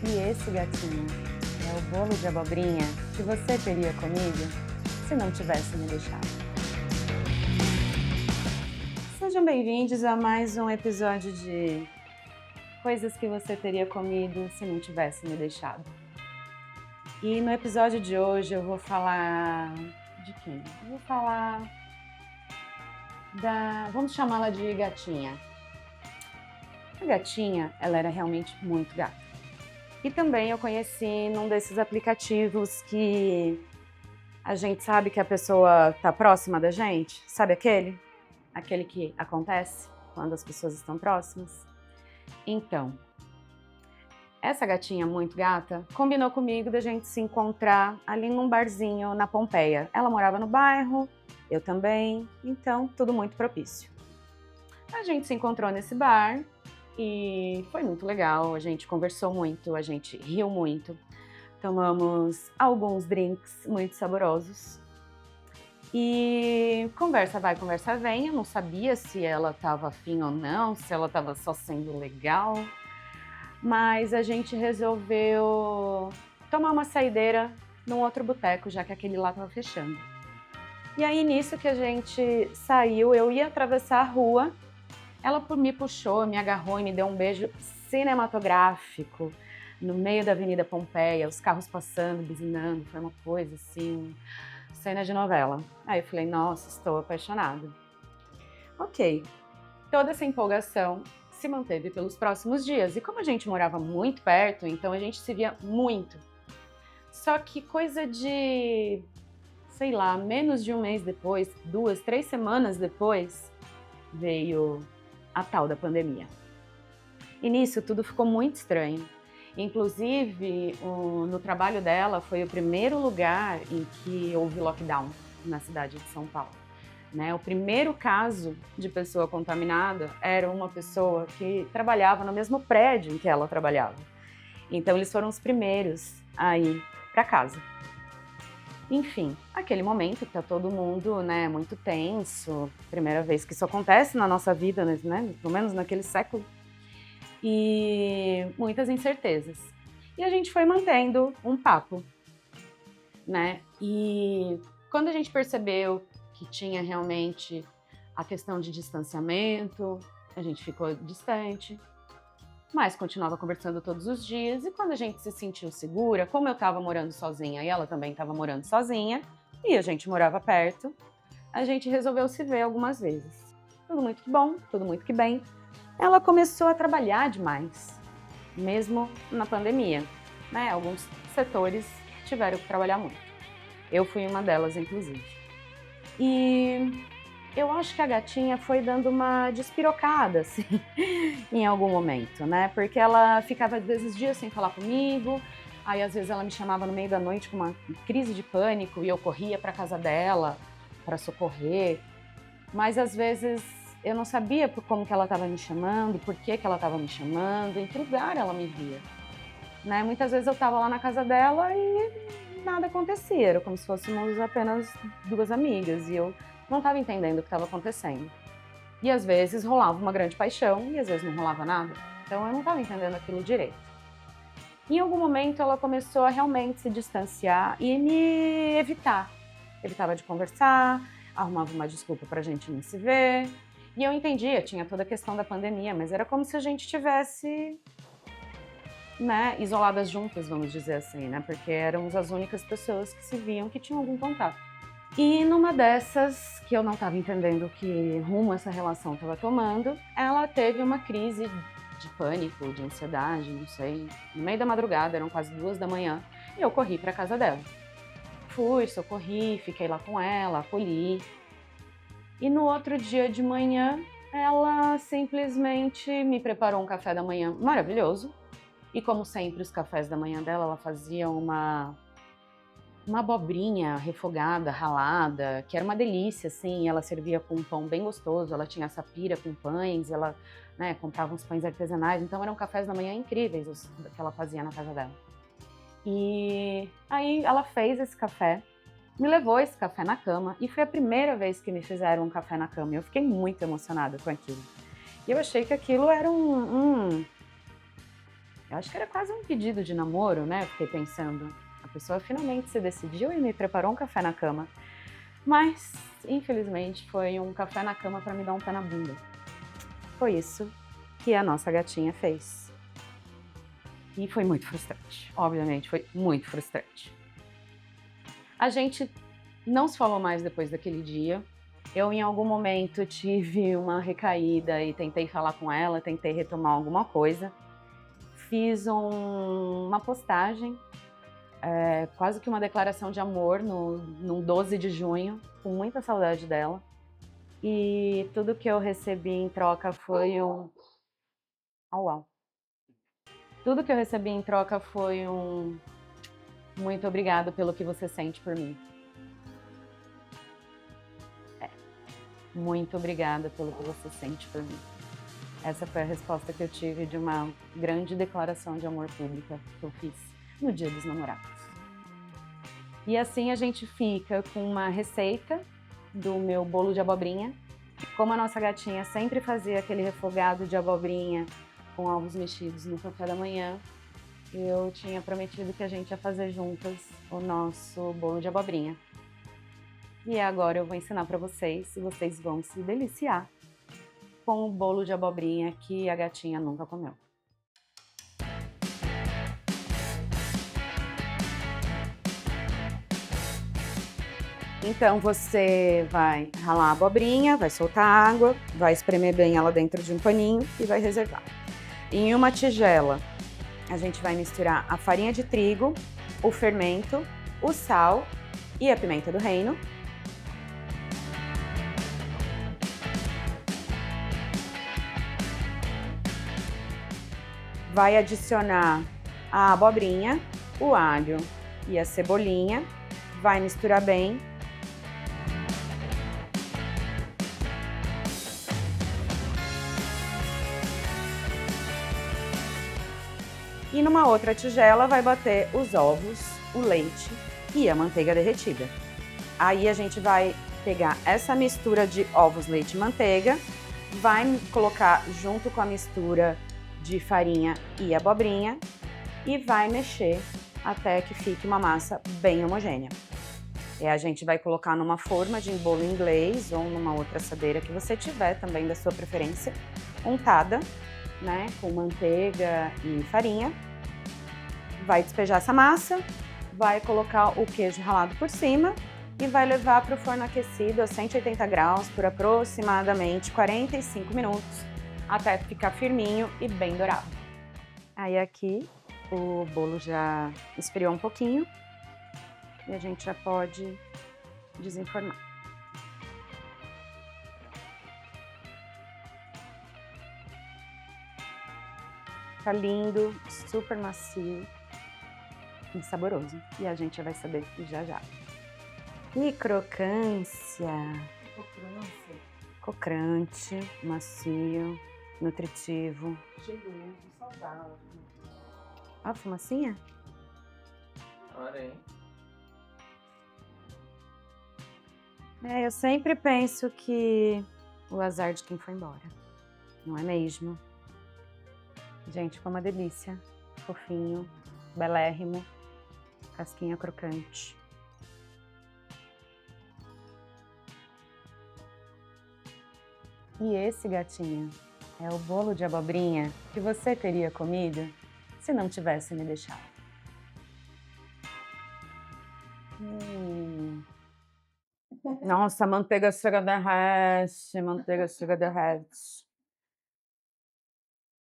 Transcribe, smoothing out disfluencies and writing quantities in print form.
E esse, gatinho, é o bolo de abobrinha que você teria comido se não tivesse me deixado. Sejam bem-vindos a mais um episódio de Coisas que você teria comido se não tivesse me deixado. E no episódio de hoje eu vou falar de quem? Eu vou falar vamos chamá-la de Gatinha. A Gatinha, ela era realmente muito gata. E também eu conheci num desses aplicativos que a gente sabe que a pessoa tá próxima da gente. Sabe aquele? Aquele que acontece quando as pessoas estão próximas. Então, essa gatinha muito gata combinou comigo da gente se encontrar ali num barzinho na Pompeia. Ela morava no bairro, eu também, então tudo muito propício. A gente se encontrou nesse bar e foi muito legal, a gente conversou muito, a gente riu muito, tomamos alguns drinks muito saborosos. E conversa vai, conversa vem, eu não sabia se ela estava afim ou não, se ela estava só sendo legal, mas a gente resolveu tomar uma saideira num outro boteco, já que aquele lá estava fechando. E aí, nisso que a gente saiu, eu ia atravessar a rua, ela me puxou, me agarrou e me deu um beijo cinematográfico no meio da Avenida Pompeia, os carros passando, buzinando, foi uma coisa assim, cena de novela. Aí eu falei, nossa, estou apaixonada. Ok, toda essa empolgação se manteve pelos próximos dias. E como a gente morava muito perto, então a gente se via muito. Só que coisa de, sei lá, menos de um mês depois, 2, 3 semanas depois, veio a tal da pandemia. E nisso tudo ficou muito estranho. Inclusive, no trabalho dela foi o primeiro lugar em que houve lockdown na cidade de São Paulo. Né? O primeiro caso de pessoa contaminada era uma pessoa que trabalhava no mesmo prédio em que ela trabalhava. Então, eles foram os primeiros a ir para casa. Enfim, aquele momento que tá todo mundo, né, muito tenso, primeira vez que isso acontece na nossa vida, né, pelo menos naquele século, e muitas incertezas. E a gente foi mantendo um papo, né, e quando a gente percebeu que tinha realmente a questão de distanciamento, a gente ficou distante, mas continuava conversando todos os dias, e quando a gente se sentiu segura, como eu estava morando sozinha e ela também estava morando sozinha, e a gente morava perto, a gente resolveu se ver algumas vezes. Tudo muito que bom, tudo muito que bem. Ela começou a trabalhar demais, mesmo na pandemia, né? Alguns setores tiveram que trabalhar muito. Eu fui uma delas, inclusive. E eu acho que a gatinha foi dando uma despirocada, assim, em algum momento, né? Porque ela ficava, às vezes, dias sem falar comigo, aí, às vezes, ela me chamava no meio da noite com uma crise de pânico e eu corria para casa dela para socorrer. Mas, às vezes, eu não sabia como que ela estava me chamando, por que ela estava me chamando, em que lugar ela me via. Né? Muitas vezes eu estava lá na casa dela e nada acontecia, era como se fôssemos apenas duas amigas e eu não estava entendendo o que estava acontecendo. E às vezes rolava uma grande paixão e às vezes não rolava nada, então eu não estava entendendo aquilo direito. Em algum momento ela começou a realmente se distanciar e me evitar. Evitava de conversar, arrumava uma desculpa pra gente não se ver. E eu entendia, tinha toda a questão da pandemia, mas era como se a gente tivesse, né, isoladas juntas, vamos dizer assim, né? Porque éramos as únicas pessoas que se viam que tinham algum contato. E numa dessas, que eu não estava entendendo que rumo essa relação estava tomando, ela teve uma crise de pânico, de ansiedade, não sei. No meio da madrugada, eram quase 2 da manhã, e eu corri para casa dela. Fui, socorri, fiquei lá com ela, acolhi. E no outro dia de manhã, ela simplesmente me preparou um café da manhã maravilhoso. E como sempre, os cafés da manhã dela, ela fazia uma abobrinha refogada, ralada, que era uma delícia, assim, ela servia com um pão bem gostoso, ela tinha essa pira com pães, ela, né, comprava uns pães artesanais, então eram cafés da manhã incríveis os que ela fazia na casa dela. E aí ela fez esse café, me levou esse café na cama, e foi a primeira vez que me fizeram um café na cama, e eu fiquei muito emocionada com aquilo. E eu achei que aquilo era Eu acho que era quase um pedido de namoro, né? Fiquei pensando. A pessoa finalmente se decidiu e me preparou um café na cama. Mas, infelizmente, foi um café na cama para me dar um pé na bunda. Foi isso que a nossa gatinha fez. E foi muito frustrante. Obviamente, foi muito frustrante. A gente não se falou mais depois daquele dia. Eu, em algum momento, tive uma recaída e tentei falar com ela, tentei retomar alguma coisa. Fiz uma postagem, quase que uma declaração de amor, num 12 de junho, com muita saudade dela. E tudo que eu recebi em troca foi um... Oh, uau! Tudo que eu recebi em troca foi um... Muito obrigado pelo que você sente por mim. Muito obrigada pelo que você sente por mim. Essa foi a resposta que eu tive de uma grande declaração de amor pública que eu fiz no Dia dos Namorados. E assim a gente fica com uma receita do meu bolo de abobrinha. Como a nossa gatinha sempre fazia aquele refogado de abobrinha com ovos mexidos no café da manhã, eu tinha prometido que a gente ia fazer juntas o nosso bolo de abobrinha. E agora eu vou ensinar para vocês e vocês vão se deliciar com o bolo de abobrinha que a gatinha nunca comeu. Então você vai ralar a abobrinha, vai soltar a água, vai espremer bem ela dentro de um paninho e vai reservar. Em uma tigela, a gente vai misturar a farinha de trigo, o fermento, o sal e a pimenta do reino. Vai adicionar a abobrinha, o alho e a cebolinha, vai misturar bem. E numa outra tigela vai bater os ovos, o leite e a manteiga derretida. Aí a gente vai pegar essa mistura de ovos, leite e manteiga, vai colocar junto com a mistura de farinha e abobrinha e vai mexer até que fique uma massa bem homogênea. E a gente vai colocar numa forma de bolo inglês ou numa outra assadeira que você tiver também da sua preferência, untada, né, com manteiga e farinha. Vai despejar essa massa, vai colocar o queijo ralado por cima e vai levar para o forno aquecido a 180 graus por aproximadamente 45 minutos, até ficar firminho e bem dourado. Aí aqui o bolo já esfriou um pouquinho e a gente já pode desenformar. Tá lindo, super macio e saboroso. E a gente vai saber já já. Que crocância! Crocante, macio, nutritivo. Cheiroso, saudável. Ó, a fumacinha? Olha aí. Eu sempre penso que o azar de quem foi embora, não é mesmo? Gente, foi uma delícia. Fofinho, belérrimo, casquinha crocante. E esse, gatinha, é o bolo de abobrinha que você teria comido se não tivesse me deixado. Nossa, a manteiga chega derrete, manteiga chega derrete.